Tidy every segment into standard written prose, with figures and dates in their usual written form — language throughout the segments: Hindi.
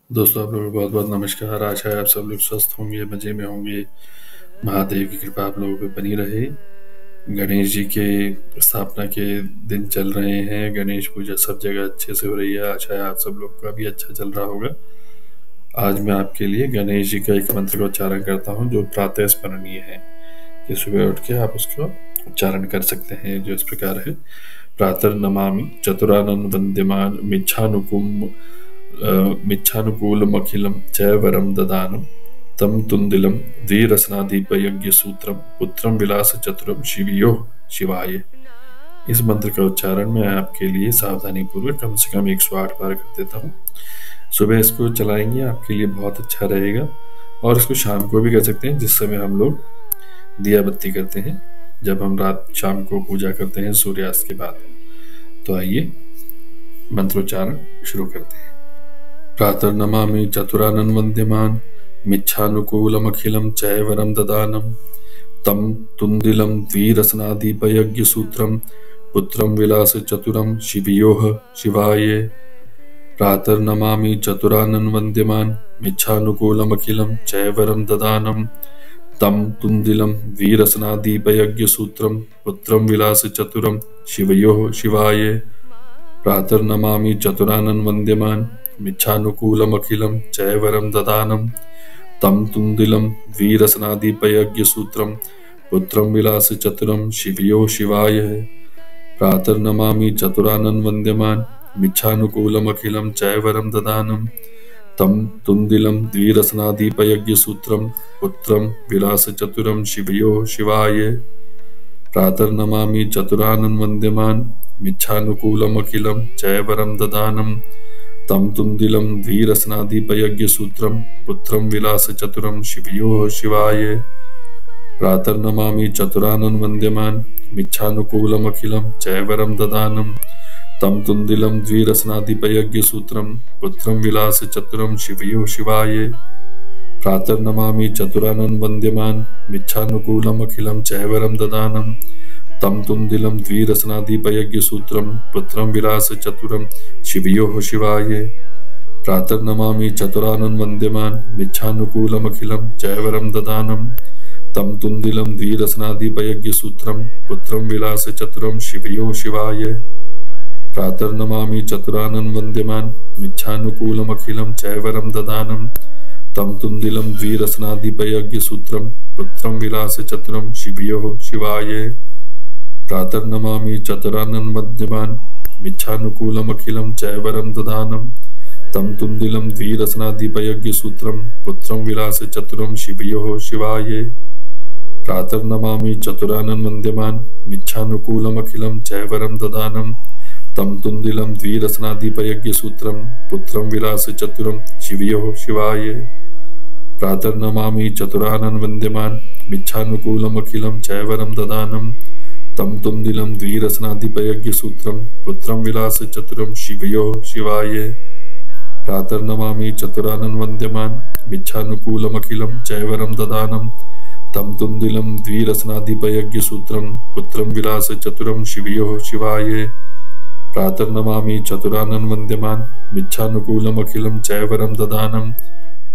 दोस्तों, आप लोगों को बहुत बहुत नमस्कार। आशा है आप सब लोग स्वस्थ होंगे, मज़े में होंगे। महादेव की कृपा आप लोगों पे बनी रहे। गणेश जी के स्थापना के दिन चल रहे हैं। गणेश पूजा सब जगह अच्छे से हो रही है। आशा है आप सब लोग का भी अच्छा चल रहा होगा। आज मैं आपके लिए गणेश जी का एक मंत्र का उच्चारण करता हूँ जो प्रातः स्मरणीय है, कि सुबह उठ के आप उसका उच्चारण कर सकते हैं, जो इस प्रकार है। प्रातः नमामि चतुरानन वंद्यमान मिच्छानुकूलमखिलं च वरं ददानं तं तुन्दिलं द्विरसनाधिपयज्ञसूत्रं पुत्रं विलासचतुरं शिवयो शिवाय। इस मंत्र का उच्चारण मैं आपके लिए सावधानी पूर्वक कम से कम 108 बार कर देता हूँ। सुबह इसको चलाएंगे, आपके लिए बहुत अच्छा रहेगा। और इसको शाम को भी कर सकते हैं, जिस समय हम लोग दिया बत्ती करते हैं, जब हम रात शाम को पूजा करते हैं सूर्यास्त के बाद। तो आइए मंत्रोच्चारण शुरू करते हैं। प्रातर्नमामि चतुरानन वन्द्यमान मिच्छानुकूलमखिलं चैवरं ददानं तं तुन्दिलं द्विरसनाधिपयज्ञसूत्रं पुत्रं विलासचतुरं शिवयोः शिवाय। प्रातर्नमामि चतुरानन वन्द्यमान मिच्छानुकूलमखिलं चैवरं ददानं तं तुन्दिलं द्विरसनाधिपयज्ञसूत्रं पुत्रं विलासचतुरं शिवयोः शिवाय। प्रातर्नमामि चतुरानन वन्द्यमान मिच्छानुकूलमखिलं चैवरं ददानं तं तुन्दिलं द्विरसनाधिपयज्ञसूत्रं पुत्रं विलासचतुरं शिवयो शिवाय। प्रातर्नमामि चतुरानन वन्द्यमान मिच्छानुकूलमखिलं चैवरं ददानं तं तुन्दिलं द्विरसनाधिपयज्ञसूत्रं पुत्रं विलासचतुरं शिवयो शिवाय। प्रातर्नमामि चतुरानन वन्द्यमान मिच्छानुकूलमखिलं चैवरं ददानं तं तुन्दिलं द्विरसनाधिपयज्ञसूत्रं पुत्रं विलासचतुरं शिवयो शिवाय। प्रातर्नमामि चतुरानन वन्द्यमान मिच्छानुकूलमखिलं चैवरं ददानं तं तुन्दिलं द्विरसनाधिपयज्ञसूत्रं पुत्रं विलासचतुरं शिवयो शिवाय। प्रातर्नमामि चतुरानन वन्द्यमान मिच्छानुकूलमखिलं चैवरं ददानं तं तुन्दिलं द्विरसनाधिपयज्ञसूत्रं पुत्रं विलासचतुरं शिवयो शिवाय। प्रातर्नमामि चतुरानन वन्द्यमान मिच्छानुकूलमखिलं चैवरं ददानं तं तुन्दिलं द्विरसनाधिपयज्ञसूत्रं पुत्रं विलासचतुरं शिवयो शिवाय। प्रातर्नमामि चतुरानन वन्द्यमान मिच्छानुकूलमखिलं चैवरं ददानं तं तुन्दिलं द्विरसनाधिपयज्ञसूत्रं पुत्रं विलासचतुरं शिवयो शिवाय। प्रातर्नमामि चतुरानन वन्द्यमान मिच्छानुकूलमखिलं चैवरं ददानं तं तुन्दिलं द्विरसनाधिपयज्ञसूत्रं पुत्रं विलासचतुरं शिवयो शिवाय। प्रातर्नमामि चतुरानन वन्द्यमान मिच्छानुकूलमखिलं चैवरं ददानं तं तुन्दिलं द्विरसनाधिपयज्ञसूत्रं पुत्रं विलासचतुरं शिवयो शिवाय। प्रातर्नमामि चतुरानन वन्द्यमान मिच्छानुकूलमखिलं चैवरं ददानं तं तुन्दिलं द्विरसनाधिपयज्ञसूत्रं पुत्रं विलासचतुरं शिवयो शिवाय। प्रातर्नमामि चतुरानन वन्द्यमान मिच्छानुकूलमखिलं चैवरं ददानं तं तुन्दिलं द्विरसनाधिपयज्ञसूत्रं पुत्रं विलासचतुरं शिवयो शिवाय। प्रातर्नमामि चतुरानन वन्द्यमान मिच्छानुकूलमखिलं चैवरं ददानं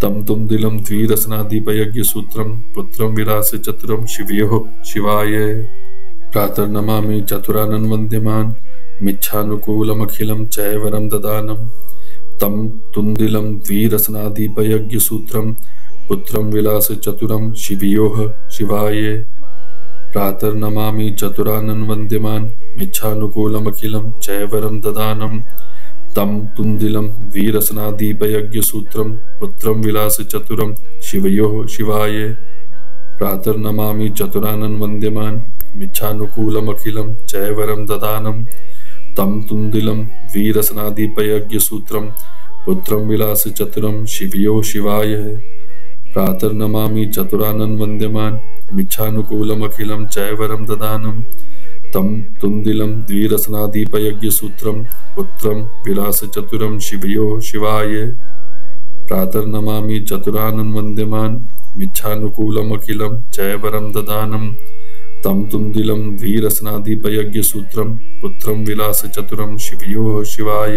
तं तुन्दिलं द्विरसनाधिपयज्ञसूत्रं पुत्रं विलासचतुरं शिवयो शिवाय। प्रातर्नमामि चतुरानन वन्द्यमान मिच्छानुकूलमखिलं चैवरं ददानं तं तुन्दिलं द्विरसनाधिपयज्ञसूत्रं पुत्रं विलासचतुरं शिवयो शिवाय। प्रातर्नमामि चतुरानन वन्द्यमान मिच्छानुकूलमखिलं चैवरं ददानं तं तुन्दिलं द्विरसनाधिपयज्ञसूत्रं पुत्रं विलासचतुरं शिवयो शिवाय। प्रातर्नमामि चतुरानन वन्द्यमान मिच्छानुकूलमखिलं चैवरं ददानं तं तुन्दिलं द्विरसनाधिपयज्ञसूत्रं पुत्रं विलासचतुरं शिवयो शिवाय। प्रातर्नमामि चतुरानन वन्द्यमान मिच्छानुकूलमखिलं चैवरं ददानं तं तुन्दिलं द्विरसनाधिपयज्ञसूत्रं पुत्रं विलासचतुरं शिवयो शिवाय। प्रातर्नमामि चतुरानन वन्द्यमान मिच्छानुकूलमखिलं चैवरं ददानं तं तुन्दिलं द्विरसनाधिपयज्ञसूत्रं पुत्रं विलासचतुरं शिवयो शिवाय।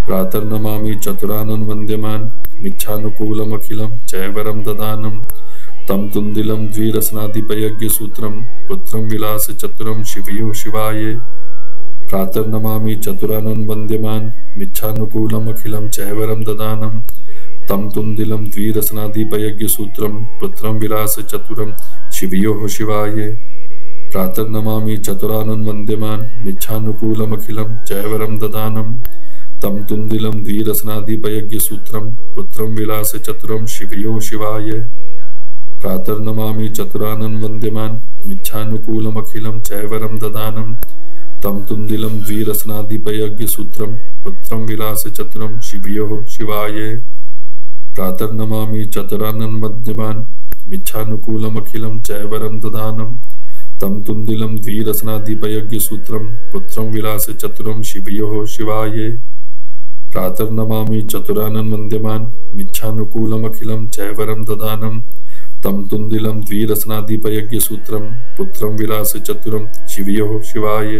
प्रातर्नमामि चतुरानन वन्द्यमान् मिच्छानुकूलमखिलं चैवरं ददानं तं तुन्दिलं द्विरसनादिपयज्ञसूत्रं पुत्रं विलासचतुरं शिवयो शिवाय। प्रातर्नमामि चतुरानन वन्द्यमान् मिच्छानुकूलमखिलं चैवरं ददानं तं तुन्दिलं द्विरसनादिपयज्ञसूत्रं पुत्रं विलासचतुरं शिवयो शिवाय। प्रातर्नमामि चतुरानन वन्द्यमान् मिच्छानुकूलमखिलं चैवरं ददानं तं तुन्दिलं द्विरसनादिपयज्ञसूत्रं पुत्रं विलासचतुरं शिवयो शिवाय। प्रातर्नमामि चतुरानन वन्द्यमान् मिच्छानुकूलमखिलं चैवरं ददानं तं तुन्दिलं द्विरसनादिपयज्ञसूत्रं पुत्रं विलासचतुरं शिवयो शिवाय। प्रातर्नमामि चतुरानन वन्द्यमान् मिच्छानुकूलमखिलं चैवरं ददानं तं तुन्दिलं द्विरसनादिपयज्ञसूत्रं पुत्रं विलासचतुरं शिवयो शिवाय। प्रातर्नमामि चतुरानन वन्द्यमान् मिच्छानुकूलमखिलं चैवरं ददानं तं तुन्दिलं द्विरसनादिपयज्ञसूत्रं पुत्रं विलासचतुरं शिवयो शिवाय।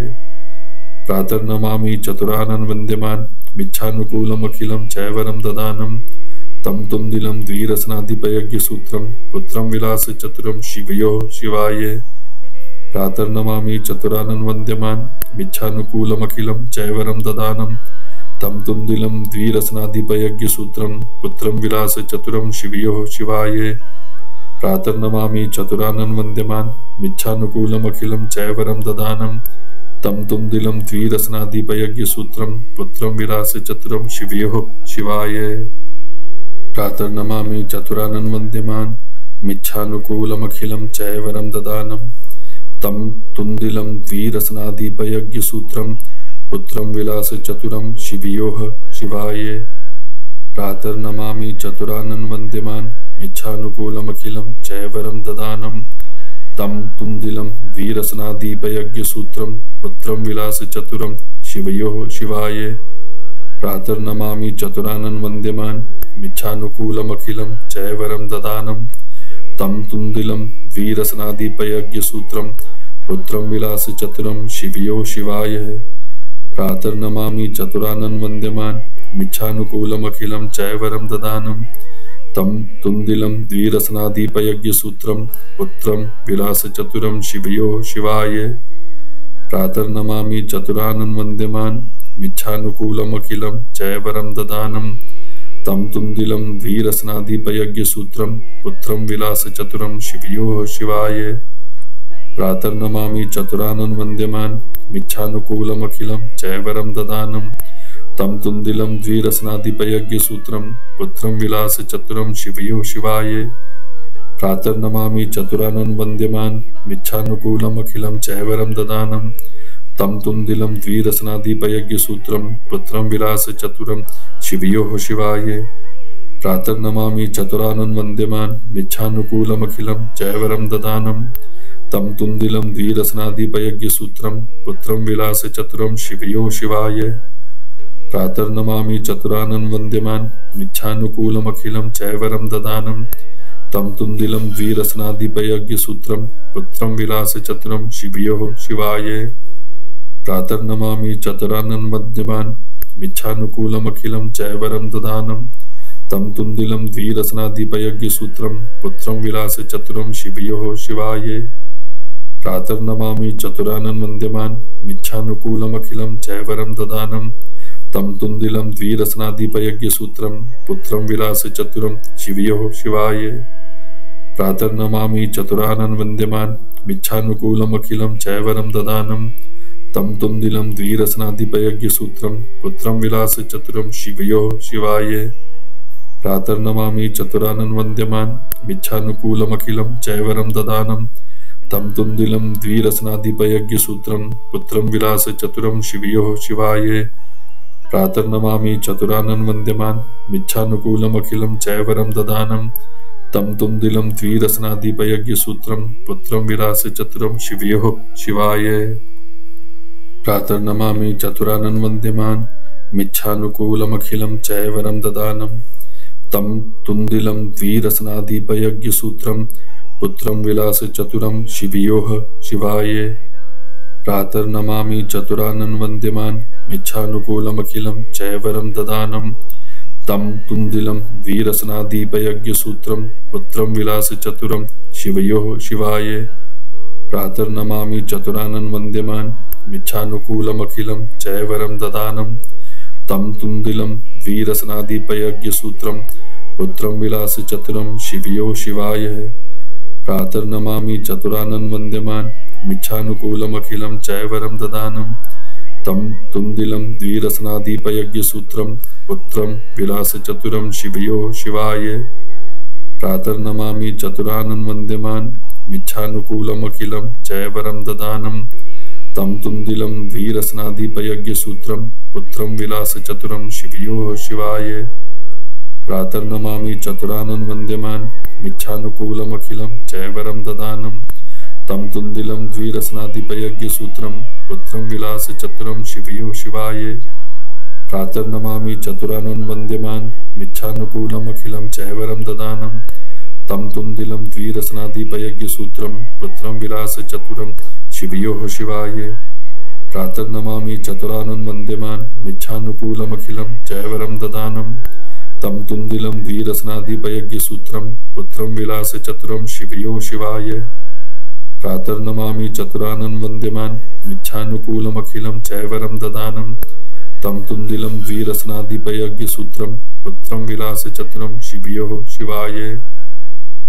प्रातर्नमामि चतुरानन वन्द्यमान् मिच्छानुकूलमखिलं चैवरं ददानं तं तुन्दिलं द्विरसनादिपयज्ञसूत्रं पुत्रं विलासचतुरं शिवयो शिवाय। प्रातर्नमामि चतुरानन वन्द्यमान् मिच्छानुकूलमखिलं चैवरं ददानं तं तुन्दिलं द्विरसनादिपयज्ञसूत्रं पुत्रं विलासचतुरं शिवयो शिवाय। प्रातर्नमामि चतुरानन वन्द्यमान् मिच्छानुकूलमखिलं चैवरं ददानं तं तुन्दिलं द्विरसनादिपयज्ञसूत्रं पुत्रं विलासचतुरं शिवयो शिवाय। प्रातर्नमामि चतुरानन वन्द्यमान् मिच्छानुकूलमखिलं चैवरं ददानं तं तुन्दिलं द्विरसनादिपयज्ञसूत्रं पुत्रं विलासचतुरं शिवयो शिवाय। प्रातर्नमामि चतुरानन वन्द्यमान् मिच्छानुकूलमखिलं चैवरं ददानं तं तुन्दिलं द्विरसनादिपयज्ञसूत्रं पुत्रं विलासचतुरं शिवयो शिवाय। प्रातर्नमामि चतुरानन वन्द्यमान् मिच्छानुकूलमखिलं चैवरं ददानं तं तुन्दिलं द्विरसनादिपयज्ञसूत्रं पुत्रं विलासचतुरं शिवयो शिवाय। प्रातर्नमामि चतुरानन वन्द्यमान् मिच्छानुकूलमखिलं चैवरं ददानं तं तुन्दिलं द्विरसनादिपयज्ञसूत्रं पुत्रं विलासचतुरं शिवयो शिवाय। प्रातर्नमामि चतुरानन वन्द्यमान् मिच्छानुकूलमखिलं चैवरं ददानं तं तुन्दिलं द्विरसनादिपयज्ञसूत्रं पुत्रं विलासचतुरं शिवयो शिवाय। प्रातर्नमामि चतुरानन वन्द्यमान् मिच्छानुकूलमखिलं चैवरं ददानं तं तुन्दिलं द्विरसनादिपयज्ञसूत्रं पुत्रं विलासचतुरं शिवयो शिवाय। प्रातर्नमामि चतुरानन वन्द्यमान् मिच्छानुकूलमखिलं चैवरं ददानं तं तुन्दिलं द्विरसनादिपयज्ञसूत्रं पुत्रं विलासचतुरं शिवयो शिवाय। प्रातर्नमामि चतुरानन वन्द्यमान् मिच्छानुकूलमखिलं चैवरं ददानं तं तुन्दिलं द्विरसनादिपयज्ञसूत्रं पुत्रं विलासचतुरं शिवयो शिवाय। प्रातर्नमामि चतुरानन वन्द्यमान् मिच्छानुकूलमखिलं चैवरं ददानं तं तुन्दिलं द्विरसनादिपयज्ञसूत्रं पुत्रं विलासचतुरं शिवयो शिवाय। प्रातर्नमामि चतुरानन वन्द्यमान् मिच्छानुकूलमखिलं चैवरं ददानं तं तुन्दिलं द्विरसनादिपयज्ञसूत्रं पुत्रं विलासचतुरं शिवयो शिवाय। प्रातर्नमामि चतुरानन वन्द्यमान् मिच्छानुकूलमखिलं चैवरं ददानं तं तुन्दिलं द्विरसनादिपयज्ञसूत्रं पुत्रं विलासचतुरं शिवयो शिवाय। प्रातर्नमामि चतुरानन वन्द्यमान् मिच्छानुकूलमखिलं चैवरं ददानं तं तुन्दिलं द्विरसनादिपयज्ञसूत्रं पुत्रं विलासचतुरं शिवयो शिवाय। प्रातर्नमामि चतुरानन वन्द्यमान् मिच्छानुकूलमखिलं चैवरं ददानं तं तुन्दिलं द्विरसनादिपयज्ञसूत्रं पुत्रं विलासचतुरं शिवयो शिवाय। प्रातर्नमामि चतुरानन वन्द्यमान् मिच्छानुकूलमखिलं चैवरं ददानं तं तुन्दिलं द्विरसनादिपयज्ञसूत्रं पुत्रं विलासचतुरं शिवयो शिवाय। प्रातर्नमामि चतुरानन वन्द्यमान् मिच्छानुकूलमखिलं चैवरं ददानं तं तुन्दिलं द्विरसनादिपयज्ञसूत्रं पुत्रं विलासचतुरं शिवयो शिवाय। प्रातर्नमामि चतुरानन वन्द्यमान् मिच्छानुकूलमखिलं चैवरं ददानं तं तुन्दिलं वीरसनादीपयज्ञसूत्रं पुत्रं विलासचतुरं शिवयोः शिवाय प्रातर्नमामि चतुरानन् वन्द्यमान् मिच्छानुकूलमखिलं चैवरं ददानं तं तुन्दिलं वीरसनादीपयज्ञसूत्रं पुत्रं विलासचतुरं शिवयोः शिवाय प्रातर्नमामि चतुरानन् वन्द्यमान् मिच्छानुकूलमखिलं चैवरं ददानं तं तुन्दिलं वीरसनादीपयज्ञसूत्रं पुत्रं विलासचतुरं शिवयोः शिवाय प्रातर्नमामि चतुरानन् वन्द्यमान् मिच्छानुकूलमखिलं चैवरं ददानं तं तुन्दिलं वीरसनादीपयज्ञसूत्रं पुत्रं विलासचतुरं शिवयोः शिवाय प्रातर्नमामि चतुरानन् वन्द्यमान् मिच्छानुकूलमखिलं चैवरं ददानं तं तुन्दिलं वीरसनादीपयज्ञसूत्रं पुत्रं विलासचतुरं शिवयोः शिवाय प्रातर्नमामि चतुरानन् वन्द्यमान् मिच्छानुकूलमखिलं चैवरं ददानं तं तुन्दिलं वीरसनादीपयज्ञसूत्रं पुत्रं विलासचतुरं शिवयोः शिवाय प्रातर्नमामि चतुरानन् वन्द्यमान् मिच्छानुकूलमखिलं चैवरं ददानं तं तुन्दिलं वीरसनादीपयज्ञसूत्रं पुत्रं विलासचतुरं शिवयोः शिवाय प्रातर्नमामि चतुरानन् वन्द्यमान् मिच्छानुकूलमखिलं चैवरं ददानं तं तुन्दिलं वीरसनादीपयज्ञसूत्रं पुत्रं विलासचतुरं शिवयोः शिवाय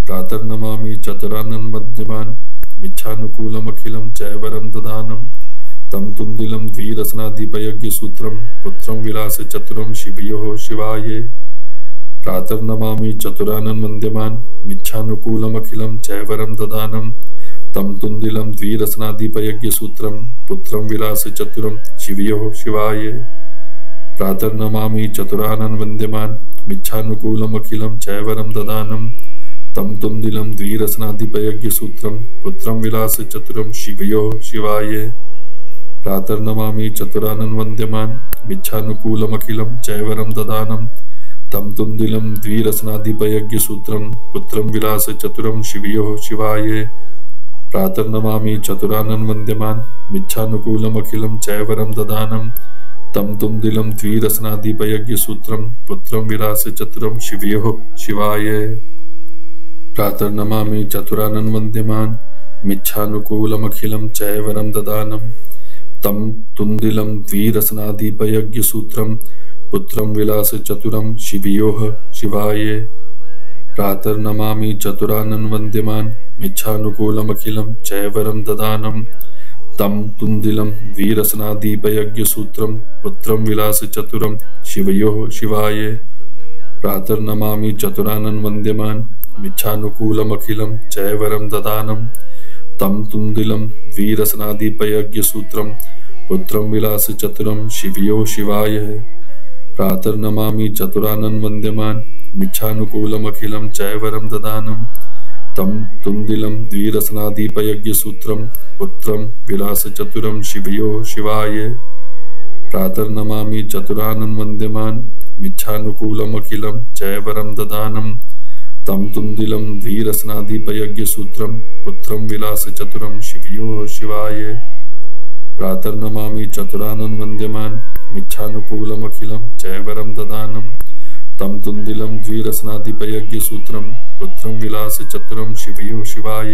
प्रातर्नमामि चतुरानन् वन्द्यमान् मिच्छानुकूलमखिलं चैवरं ददानं तं तुन्दिलं वीरसनादीपयज्ञसूत्रं पुत्रं विलासचतुरं शिवयोः शिवाय प्रातर्नमामि चतुरानन् वन्द्यमान् मिच्छानुकूलमखिलं चैवरं ददानं तं तुन्दिलं वीरसनादीपयज्ञसूत्रं पुत्रं विलासचतुरं शिवयोः शिवाय प्रातर्नमामि चतुरानन् वन्द्यमान् मिच्छानुकूलमखिलं चैवरं ददानं तं तुन्दिलं वीरसनादीपयज्ञसूत्रं पुत्रं विलासचतुरं शिवयोः शिवाय प्रातर्नमामि चतुरानन् वन्द्यमान् मिच्छानुकूलमखिलं चैवरं ददानं तं तुन्दिलं वीरसनादीपयज्ञसूत्रं पुत्रं विलासचतुरं शिवयोः शिवाय प्रातर्नमामि चतुरानन् वन्द्यमान् मिच्छानुकूलमखिलं चैवरं ददानं तं तुन्दिलं वीरसनादीपयज्ञसूत्रं पुत्रं विलासचतुरं शिवयोः शिवाय प्रातर्नमामि चतुरानन् वन्द्यमान् मिच्छानुकूलमखिलं चैवरं ददानं तं तुन्दिलं वीरसनादीपयज्ञसूत्रं पुत्रं विलासचतुरं शिवयोः शिवाय प्रातर्नमामि चतुरानन् वन्द्यमान् मिच्छानुकूलमखिलं चैवरं ददानं तं तुन्दिलं वीरसनादीपयज्ञसूत्रं पुत्रं विलासचतुरं शिवयोः शिवाय प्रातर्नमामि चतुरानन् वन्द्यमान् मिच्छानुकूलमखिलं चैवरं ददानं तं तुन्दिलं वीरसनादीपयज्ञसूत्रं पुत्रं विलासचतुरं शिवयोः शिवाय प्रातर्नमामि चतुरानन् वन्द्यमान् मिच्छानुकूलमखिलं चैवरं ददानं तं तुन्दिलं वीरसनादीपयज्ञसूत्रं पुत्रं विलासचतुरं शिवयोः शिवाय प्रातर्नमामि चतुरानन् वन्द्यमान् मिच्छानुकूलमखिलं चैवरं ददानं तं तुन्दिलं वीरसनादीपयज्ञसूत्रं पुत्रं विलासचतुरं शिवयोः शिवाय प्रातर्नमामि चतुरानन् वन्द्यमान् मिच्छानुकूलमखिलं चैवरं ददानं तं तुन्दिलं वीरसनादीपयज्ञसूत्रं पुत्रं विलासचतुरं शिवयोः शिवाय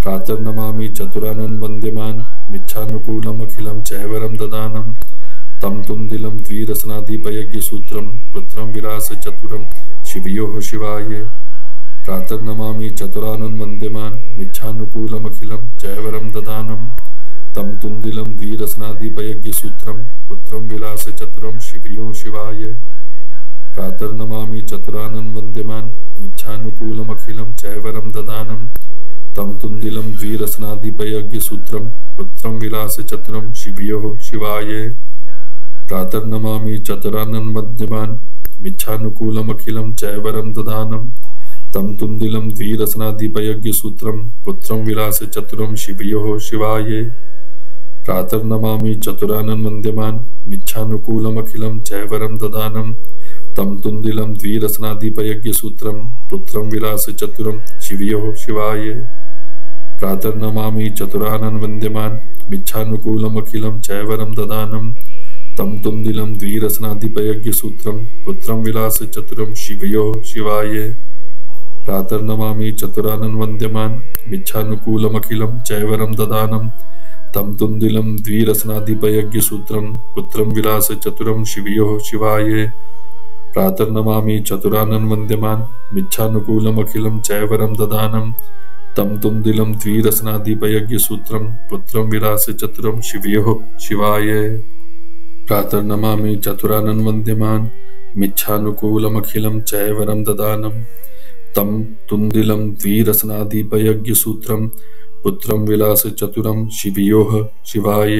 प्रातर्नमामि चतुरानन् वन्द्यमान् मिच्छानुकूलमखिलं चैवरं ददानं तं तुन्दिलं वीरसनादीपयज्ञसूत्रं पुत्रं विलासचतुरं शिवयोः शिवाय प्रातर्नमामि चतुरानन् वन्द्यमान् मिच्छानुकूलमखिलं चैवरं ददानं तं तुन्दिलं वीरसनादीपयज्ञसूत्रं पुत्रं विलासचतुरं शिवयोः शिवाय प्रातर्नमामि चतुरानन् वन्द्यमान् मिच्छानुकूलमखिलं चैवरं ददानं तं तुन्दिलं वीरसनादीपयज्ञसूत्रं पुत्रं विलासचतुरं शिवयोः शिवाय प्रातर्नमामि चतुरानन् वन्द्यमान् मिच्छानुकूलमखिलं चैवरं ददानं तं तुन्दिलं वीरसनादीपयज्ञसूत्रं पुत्रं विलासचतुरं शिवयोः शिवाय प्रातर्नमामि चतुरानन् वन्द्यमान् मिच्छानुकूलमखिलं चैवरं ददानं तं तुन्दिलं वीरसनादीपयज्ञसूत्रं पुत्रं विलासचतुरं शिवयोः शिवाय प्रातर्नमामि चतुरानन् वन्द्यमान् मिच्छानुकूलमखिलं चैवरं ददानं तं तुन्दिलं द्विरसनाधिपयज्ञसूत्रं पुत्रं विलासचतुरं शिवयोः शिवाय। प्रातर्नमामि चतुरानन्वन्द्यमान् मिच्छानुकूलमखिलं चैवरं ददानं तं तुन्दिलं द्विरसनाधिपयज्ञसूत्रं पुत्रं विलासचतुरं शिवयोः शिवाय। प्रातर्नमामि चतुरानन्वन्द्यमान् मिच्छानुकूलमखिलं चैवरं ददानं तं तुन्दिलं द्विरसनाधिपयज्ञसूत्रं पुत्रं विलासचतुरं शिवयोः शिवाय। प्रातर्नमामि चतुरानन्वन्द्यमान् मिच्छानुकूलमखिलं चैवरं ददानं तं तुन्दिलं द्विरसनाधिपयज्ञसूत्रं पुत्रं विलासचतुरं शिवयोः शिवाय।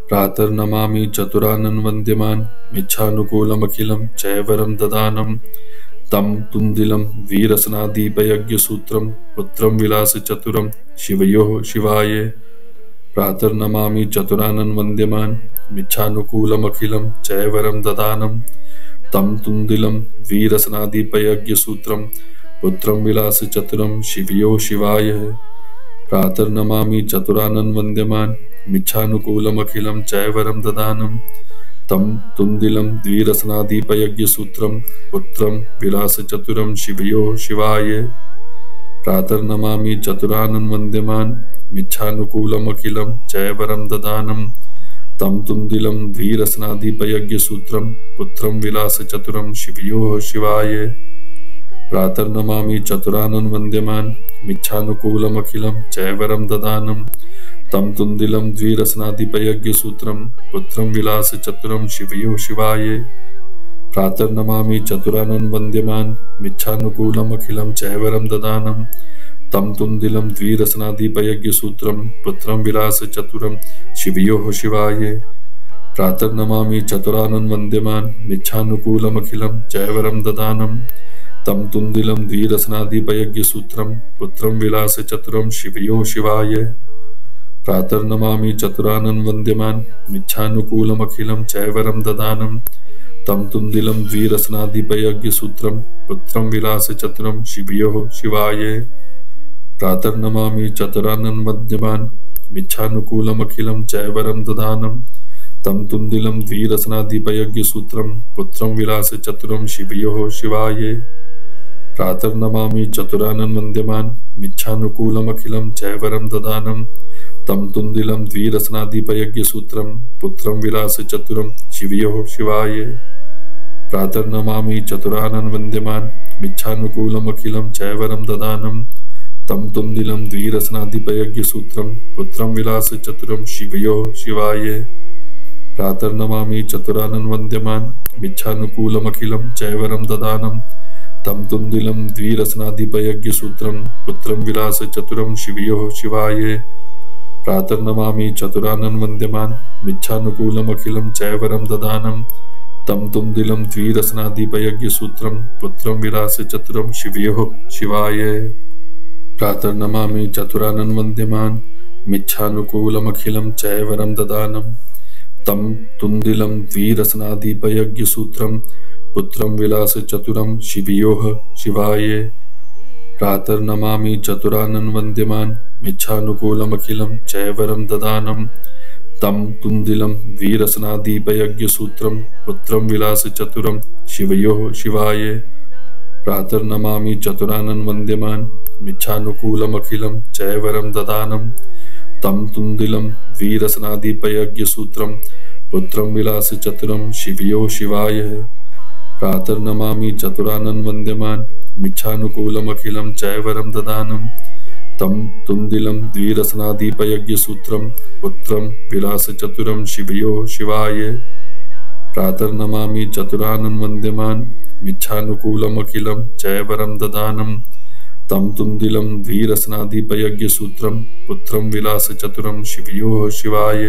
प्रातर्नमामि चतुरानन्वन्द्यमान् मिच्छानुकूलमखिलं चैवरं ददानं तं तुन्दिलं द्विरसनाधिपयज्ञसूत्रं पुत्रं विलासचतुरं शिवयोः शिवाय। प्रातर्नमामि चतुरानन्वन्द्यमान् मिच्छानुकूलमखिलं चैवरं ददानं तं तुन्दिलं द्विरसनाधिपयज्ञसूत्रं पुत्रं विलासचतुरं शिवयोः शिवाय। प्रातर्नमामि चतुरानन्वन्द्यमान् मिच्छानुकूलमखिलं चैवरं ददानं तं तुन्दिलं द्विरसनाधिपयज्ञसूत्रं पुत्रं विलासचतुरं शिवयोः शिवाय। प्रातर्नमामि चतुरानन्वन्द्यमान् मिच्छानुकूलमखिलं चैवरं ददानं तं तुन्दिलं द्विरसनाधिपयज्ञसूत्रं पुत्रं विलासचतुरं शिवयोः शिवाय। प्रातर्नमामि चतुरानन्वन्द्यमान् मिच्छानुकूलमखिलं चैवरं ददानं तं तुन्दिलं द्विरसनाधिपयज्ञसूत्रं पुत्रं विलासचतुरं शिवयोः शिवाय। प्रातर्नमामि चतुरानन्वन्द्यमान् मिच्छानुकूलमखिलं चैवरं ददानं तं तुन्दिलं द्विरसनाधिपयज्ञसूत्रं पुत्रं विलासचतुरं शिवयोः शिवाय। प्रातर्नमामि चतुरानन्वन्द्यमान् मिच्छानुकूलमखिलं चैवरं ददानं तं तुन्दिलं द्विरसनाधिपयज्ञसूत्रं पुत्रं विलासचतुरं शिवयोः शिवाय। प्रातर्नमामि चतुरानन्वन्द्यमान् मिच्छानुकूलमखिलं चैवरं ददानं तं तुन्दिलं द्विरसनाधिपयज्ञसूत्रं पुत्रं विलासचतुरं शिवयोः शिवाय। प्रातर्नमामि चतुरानन्वन्द्यमान् मिच्छानुकूलमखिलं चैवरं ददानं तं तुन्दिलं द्विरसनाधिपयज्ञसूत्रं पुत्रं विलासचतुरं शिवयोः शिवाय। प्रातर्नमामि चतुरानन्वन्द्यमान् मिच्छानुकूलमखिलं चैवरं ददानं तं तुन्दिलं द्विरसनाधिपयज्ञसूत्रं पुत्रं विलासचतुरं शिवयोः शिवाय। प्रातर्नमामि चतुरानन्वन्द्यमान् मिच्छानुकूलमखिलं चैवरं ददानं तं तुन्दिलं द्विरसनाधिपयज्ञसूत्रं पुत्रं विलासचतुरं शिवयोः शिवाय। प्रातर्नमामि चतुरानन्वन्द्यमान् मिच्छानुकूलमखिलं चैवरं ददानं तं तुन्दिलं द्विरसनाधिपयज्ञसूत्रं पुत्रं विलासचतुरं शिवयोः शिवाय। प्रातर्नमामि चतुरानन्वन्द्यमान् मिच्छानुकूलमखिलं चैवरं ददानं तं तुन्दिलं द्विरसनाधिपयज्ञसूत्रं पुत्रं विलासचतुरं शिवयोः शिवाय। प्रातर्नमामि चतुरानन्वन्द्यमान् मिच्छानुकूलमखिलं चैवरं ददानं तं तुन्दिलं द्विरसनाधिपयज्ञसूत्रं पुत्रं विलासचतुरं शिवयोः शिवाय। प्रातर्नमामि चतुरानन्वन्द्यमान् मिच्छानुकूलमखिलं चैवरं ददानं तं तुन्दिलं द्विरसनाधिपयज्ञसूत्रं पुत्रं विलासचतुरं शिवयोः शिवाय। प्रातर्नमामि चतुरानन्वन्द्यमान् मिच्छानुकूलमखिलं चैवरं ददानं तं तुन्दिलं द्विरसनाधिपयज्ञसूत्रं पुत्रं विलासचतुरं शिवयोः शिवाय। प्रातर्नमामि चतुरानन्वन्द्यमान् मिच्छानुकूलमखिलं चैवरं ददानं तं तुन्दिलं द्विरसनाधिपयज्ञसूत्रं पुत्रं विलासचतुरं शिवयोः शिवाय। प्रातर्नमामि चतुरानन्वन्द्यमान् मिच्छानुकूलमखिलं चैवरं ददानं तं तुन्दिलं द्विरसनाधिपयज्ञसूत्रं पुत्रं विलासचतुरं शिवयोः शिवाय।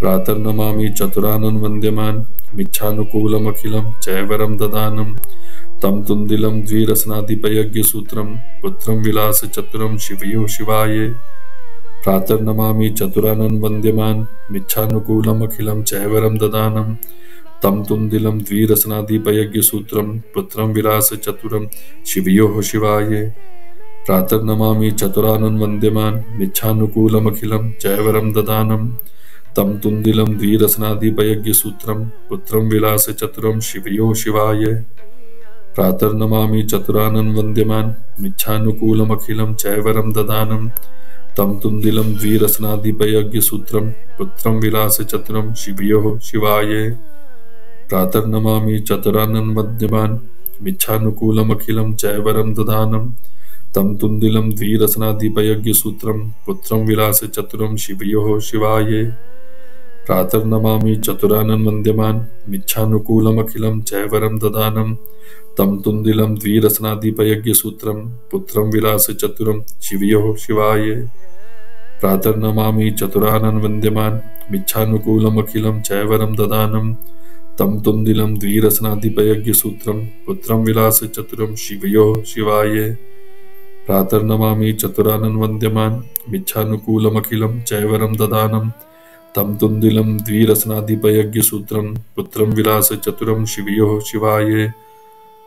प्रातर्नमामि चतुरानन्वन्द्यमान् मिच्छानुकूलमखिलं चैवरं ददानं तं तुन्दिलं द्विरसनाधिपयज्ञसूत्रं पुत्रं विलासचतुरं शिवयोः शिवाय। प्रातर्नमामि चतुरानन्वन्द्यमान् मिच्छानुकूलमखिलं चैवरं ददानं तं तुन्दिलं द्विरसनाधिपयज्ञसूत्रं पुत्रं विलासचतुरं शिवयोः शिवाय। प्रातर्नमामि चतुरानन्वन्द्यमान् मिच्छानुकूलमखिलं चैवरं ददानं तं तुन्दिलं द्विरसनादिपयज्ञसूत्रं पुत्रं विलासचतुरं शिवयो शिवाय। प्रातर्नमामि चतुरानन् वन्द्यमान् मिच्छानुकूलमखिलं चैवरं ददानं तं तुन्दिलं द्विरसनादिपयज्ञसूत्रं पुत्रं विलासचतुरं शिवयो शिवाय। प्रातर्नमामि चतुरानन् वन्द्यमान् मिच्छानुकूलमखिलं चैवरं ददानं तं तुन्दिलं द्विरसनादिपयज्ञसूत्रं पुत्रं विलासचतुरं शिवयो शिवाय। प्रातर्नमामि चतुरानन् वन्द्यमान् मिच्छानुकूलमखिलं चैवरं ददानं तं तुन्दिलं द्विरसनादिपयज्ञसूत्रं पुत्रं विलासचतुरं शिवयो शिवाय। प्रातर्नमामि चतुरानन् वन्द्यमान् मिच्छानुकूलमखिलं चैवरं ददानं तं तुन्दिलं द्विरसनादिपयज्ञसूत्रं पुत्रं विलासचतुरं शिवयो शिवाय। प्रातर्नमामि चतुरानन् वन्द्यमान् मिच्छानुकूलमखिलं चैवरं ददानं तं तुन्दिलं द्विरसनादिपयज्ञसूत्रं पुत्रं विलासचतुरं शिवयो शिवाय।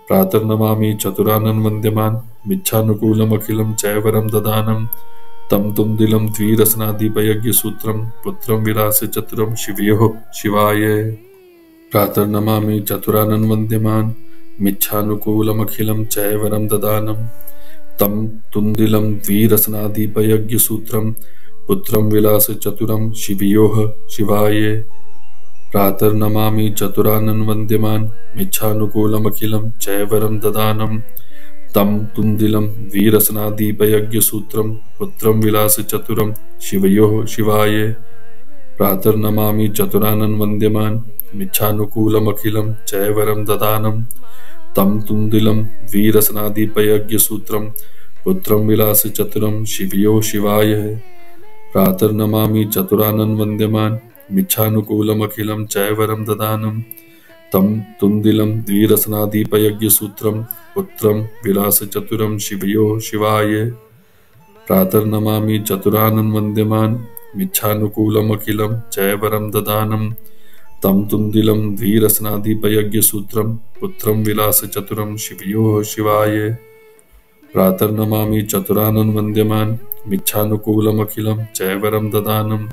प्रातर्नमामि चतुरानन् वन्द्यमान् मिच्छानुकूलमखिलं चैवरं ददानं तं तुन्दिलं द्विरसनादिपयज्ञसूत्रं पुत्रं विलासचतुरं शिवयो शिवाय। प्रातर्नमामि चतुरानन् वन्द्यमान् मिच्छानुकूलमखिलं चैवरं ददानं तं तुन्दिलं द्विरसनादिपयज्ञसूत्रं पुत्रं विलासचतुरं शिवयो शिवाय। प्रातर्नमामि चतुरानन् वन्द्यमान् मिच्छानुकूलमखिलं चैवरं ददानं तं तुन्दिलं द्विरसनादिपयज्ञसूत्रं पुत्रं विलासचतुरं शिवयो शिवाय। प्रातर्नमामि चतुरानन् वन्द्यमान् मिच्छानुकूलमखिलं चैवरं ददानं तं तुन्दिलं द्विरसनादिपयज्ञसूत्रं पुत्रं विलासचतुरं शिवयो शिवाय। प्रातर्नमामि चतुरानन् वन्द्यमान् मिच्छानुकूलमखिलं चैवरं ददानं तं तुन्दिलं द्विरसनादिपयज्ञसूत्रं पुत्रं विलासचतुरं शिवयो शिवाय। प्रातर्नमामि चतुरानन् वन्द्यमान् मिच्छानुकूलमखिलं चैवरं ददानं तं तुन्दिलं द्विरसनादिपयज्ञसूत्रं पुत्रं विलासचतुरं शिवयो शिवाय। प्रातर्नमामि चतुरानन् वन्द्यमान् मिच्छानुकूलमखिलं चैवरं ददानं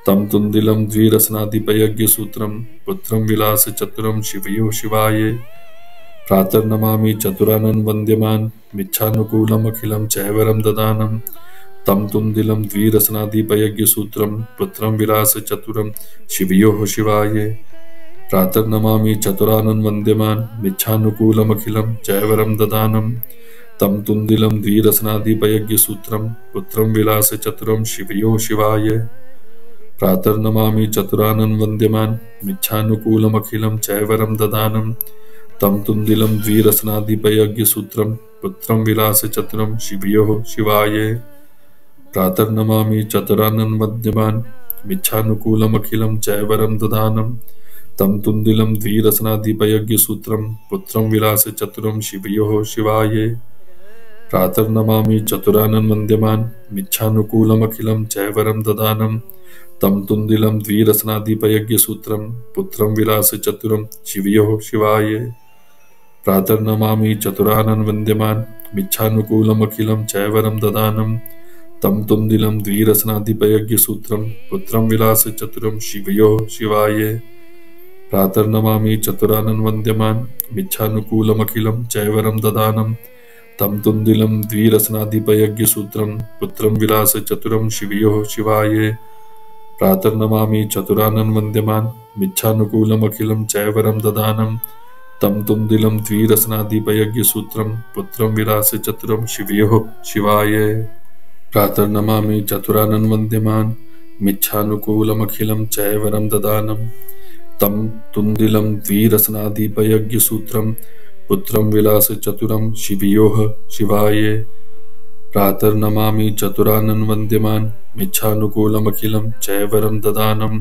तं तुन्दिलं द्विरसनादिपयज्ञसूत्रं पुत्रं विलासचतुरं शिवयो शिवाय। प्रातर्नमामि चतुरानन् वन्द्यमान् मिच्छानुकूलमखिलं चैवरं ददानं तं तुन्दिलं द्विरसनादिपयज्ञसूत्रं पुत्रं विलासचतुरं शिवयो शिवाय। प्रातर्नमामि चतुरानन् वन्द्यमान् मिच्छानुकूलमखिलं चैवरं ददानं तं तुन्दिलं द्विरसनादिपयज्ञसूत्रं पुत्रं विलासचतुरं शिवयो शिवाय। प्रातर्नमामि चतुरानन् वन्द्यमान् मिच्छानुकूलमखिलं चैवरं ददानं तं तुन्दिलं द्विरसनादिपयज्ञसूत्रं पुत्रं विलासचतुरं शिवयो शिवाय। प्रातर्नमामि चतुरानन् वन्द्यमान् मिच्छानुकूलमखिलं चैवरं ददानं तं तुन्दिलं द्विरसनादिपयज्ञसूत्रं पुत्रं विलासचतुरं शिवयो शिवाय। प्रातर्नमामि चतुरानन् वन्द्यमान् मिच्छानुकूलमखिलं चैवरं ददानं तं तुन्दिलं द्विरसनादिपयज्ञसूत्रं पुत्रं विलासचतुरं शिवयो शिवाय। प्रातर्नमामि चतुरानन् वन्द्यमान् मिच्छानुकूलमखिलं चैवरं ददानं तं तुन्दिलं द्विरसनादिपयज्ञसूत्रं पुत्रं विलासचतुरं शिवयो शिवाय। प्रातर्नमामि चतुरानन् वन्द्यमान् मिच्छानुकूलमखिलं चैवरं ददानं तं तुन्दिलं द्विरसनादिपयज्ञसूत्रं पुत्रं विलासचतुरं शिवयो शिवाय। प्रातर्नमामि चतुरानन् वन्द्यमान् मिच्छानुकूलमखिलं चैवरं ददानं तं तुन्दिलं द्विरसनादिपयज्ञसूत्रं पुत्रं विलासचतुरं शिवयो शिवाय। प्रातर्नमामि चतुरानन् वन्द्यमान् मिच्छानुकूलमखिलं चैवरं ददानं तं तुन्दिलं द्विरसनादिपयज्ञसूत्रं पुत्रं विलासचतुरं शिवयो शिवाय। प्रातर्नमामि चतुरानन् वन्द्यमान् मिच्छानुकूलमखिलं चैवरं ददानं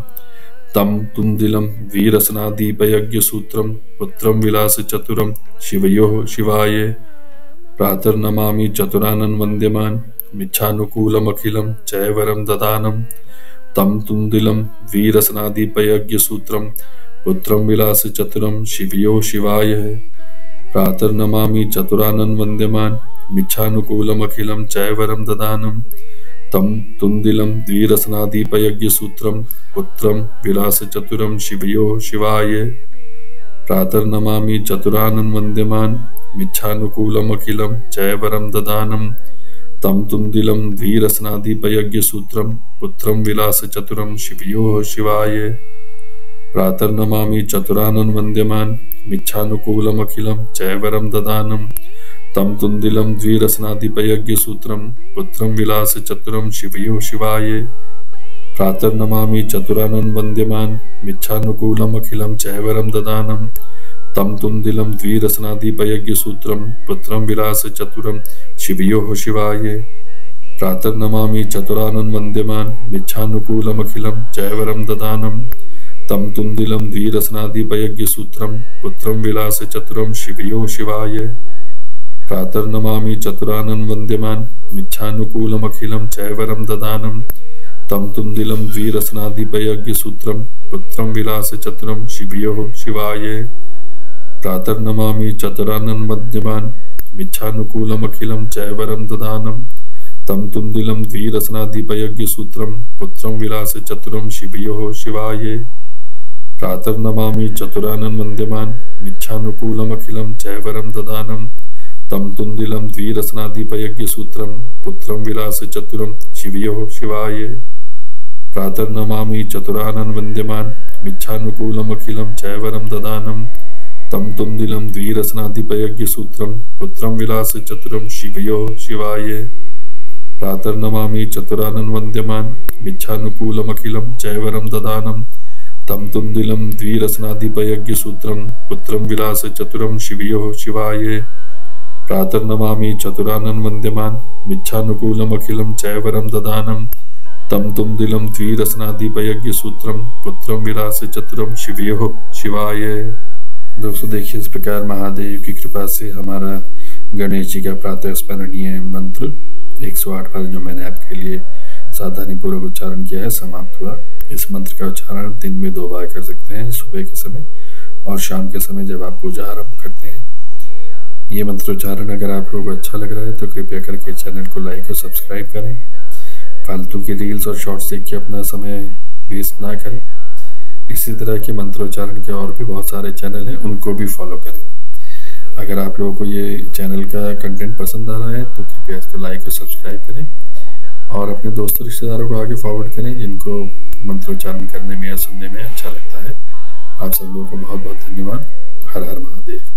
तं तुन्दिलं द्विरसनादिपयज्ञसूत्रं पुत्रं विलासचतुरं शिवयो शिवाय। प्रातर्नमामि चतुरानन् वन्द्यमान् मिच्छानुकूलमखिलं चैवरं ददानं तं तुन्दिलं द्विरसनादिपयज्ञसूत्रं पुत्रं विलासचतुरं शिवयो शिवाय। प्रातर्नमामि चतुरानन् वन्द्यमान् मिच्छानुकूलमखिलं चैवरं ददानं तं तुन्दिलं द्विरसनादीपयज्ञसूत्रं पुत्रं विलासचतुरं शिवयो शिवाय प्रातर्नमामि चतुरानन् वन्द्यमान् मिच्छानुकूलमखिलं चैवरं ददानं तं तुन्दिलं द्विरसनादीपयज्ञसूत्रं पुत्रं विलासचतुरं शिवयो शिवाय प्रातर्नमामि चतुरानन् वन्द्यमान् मिच्छानुकूलमखिलं चैवरं ददानं तं तुन्दिलं द्विरसनादीपयज्ञसूत्रं पुत्रं विलासचतुरं शिवयो शिवाय प्रातर्नमामि चतुरानन् वन्द्यमान् मिच्छानुकूलमखिलं चैवरं ददानं तं तुन्दिलं द्विरसनादीपयज्ञसूत्रं पुत्रं विलासचतुरं शिवयो शिवाय प्रातर्नमामि चतुरानन् वन्द्यमान् मिच्छानुकूलमखिलं चैवरं ददानं तं तुन्दिलं द्विरसनादीपयज्ञसूत्रं पुत्रं विलासचतुरं शिवयो शिवाय प्रातर्नमामि चतुरानन् वन्द्यमान् मिच्छानुकूलमखिलं चैवरं ददानं तं तुन्दिलं द्विरसनादीपयज्ञसूत्रं पुत्रं विलासचतुरं शिवयो शिवाय प्रातर्नमामि चतुरानन् वन्द्यमान् मिच्छानुकूलमखिलं चैवरं ददानं तं तुन्दिलं द्विरसनादीपयज्ञसूत्रं पुत्रं विलासचतुरं शिवयो शिवाय प्रातर्नमामि चतुरानन् वन्द्यमान् मिच्छानुकूलमखिलं चैवरं ददानं तं तुन्दिलं द्विरसनादीपयज्ञसूत्रं पुत्रं विलासचतुरं शिवयो शिवाय प्रातर्नमामि चतुरानन् वन्द्यमान् मिच्छानुकूलमखिलं चैवरं ददानं तं तुन्दिलं द्विरसनादीपयज्ञसूत्रं पुत्रं विलासचतुरं शिवयो शिवाय प्रातर्नमामि चतुरानन् वन्द्यमान् मिच्छानुकूलमखिलं चैवरं ददानं तं तुन्दिलं द्विरसनादीपयज्ञसूत्रं पुत्रं विलासचतुरं शिवयो शिवाय प्रातर्नमामि चतुरानन् वन्द्यमान् मिच्छानुकूलमखिलं चैवरं ददानं तं तुन्दिलं द्विरसनादीपयज्ञसूत्रं पुत्रं विलासचतुरं शिवयो शिवाय। दोस्तों देखिए, इस प्रकार महादेव की कृपा से हमारा गणेश जी का प्रातः स्मरणीय मंत्र 108 बार जो मैंने आपके लिए सावधानी पूर्वक उच्चारण किया है समाप्त हुआ। इस मंत्र का उच्चारण दिन में 2 बार कर सकते हैं, सुबह के समय और शाम के समय जब आप पूजा आरंभ करते हैं। ये मंत्रोच्चारण अगर आप लोगों को अच्छा लग रहा है तो कृपया करके चैनल को लाइक और सब्सक्राइब करें। फालतू की रील्स और शॉर्ट्स देख के अपना समय वेस्ट ना करें। इसी तरह के मंत्रोच्चारण के और भी बहुत सारे चैनल हैं, उनको भी फॉलो करें। अगर आप लोगों को ये चैनल का कंटेंट पसंद आ रहा है तो कृपया इसको लाइक और सब्सक्राइब करें और अपने दोस्तों रिश्तेदारों को आगे फॉरवर्ड करें जिनको मंत्रोच्चारण करने में या सुनने में अच्छा लगता है। आप सब लोगों को बहुत बहुत धन्यवाद। हर हर महादेव।